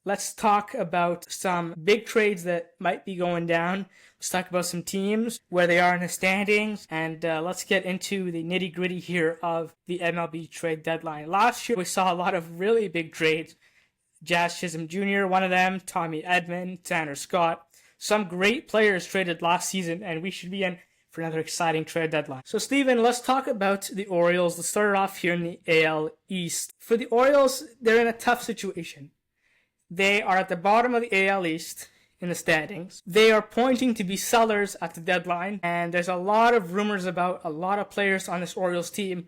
Let's talk about some big trades that might be going down. Let's talk about some teams, where they are in the standings, and let's get into the nitty-gritty here of the MLB Trade Deadline. Last year, we saw a lot of really big trades. Jazz Chisholm Jr., one of them, Tommy Edman, Tanner Scott. Some great players traded last season, and we should be in for another exciting trade deadline. So, Steven, let's talk about the Orioles. Let's start off here in the AL East. For the Orioles, they're in a tough situation. They are at the bottom of the AL East in the standings. They are pointing to be sellers at the deadline, and there's a lot of rumors about a lot of players on this Orioles team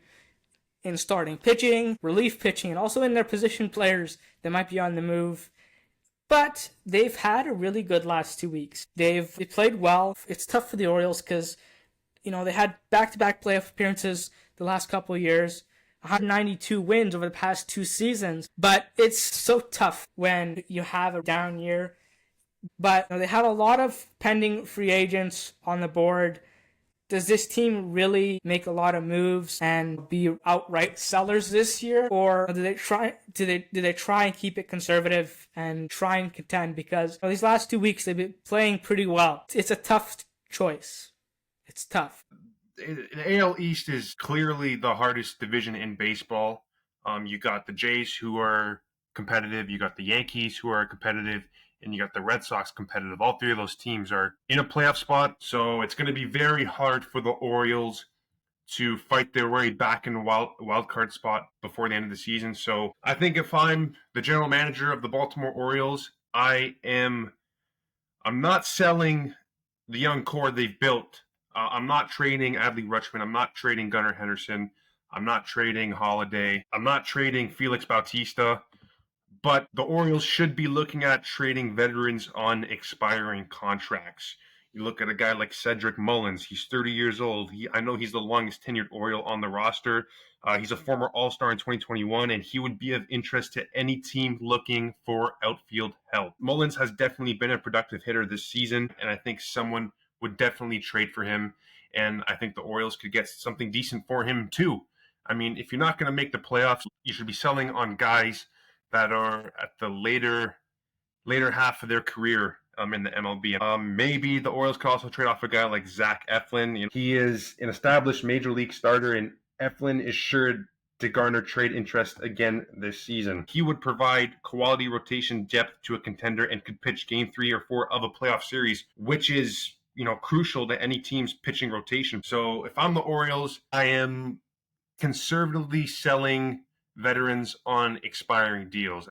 in starting pitching, relief pitching, and also in their position players that might be on the move. But they've had a really good last 2 weeks. They played well. It's tough for the Orioles because, they had back-to-back playoff appearances the last couple of years. 192 wins over the past 2 seasons. But it's so tough when you have a down year. But they have a lot of pending free agents on the board. Does this team really make a lot of moves and be outright sellers this year, or do they try and keep it conservative and try and contend? Because these last 2 weeks they've been playing pretty well. It's a tough choice. It's tough. The AL East is clearly the hardest division in baseball. You got the Jays, who are competitive. You got the Yankees, who are competitive. And you got the Red Sox competitive. All three of those teams are in a playoff spot. So it's going to be very hard for the Orioles to fight their way back in the wild card spot before the end of the season. So I think if I'm the general manager of the Baltimore Orioles, I'm not selling the young core they've built. I'm not trading Adley Rutschman. I'm not trading Gunnar Henderson. I'm not trading Holiday. I'm not trading Felix Bautista. But the Orioles should be looking at trading veterans on expiring contracts. You look at a guy like Cedric Mullins. He's 30 years old. I know he's the longest tenured Oriole on the roster. He's a former All-Star in 2021, and he would be of interest to any team looking for outfield help. Mullins has definitely been a productive hitter this season, and I think someone would definitely trade for him. And I think the Orioles could get something decent for him too. I mean, if you're not going to make the playoffs, you should be selling on guys that are at the later half of their career in the MLB. Maybe the Orioles could also trade off a guy like Zach Eflin. He is an established major league starter, and Eflin is sure to garner trade interest again this season. He would provide quality rotation depth to a contender and could pitch game 3 or 4 of a playoff series, which is crucial to any team's pitching rotation. So if I'm the Orioles, I am conservatively selling veterans on expiring deals.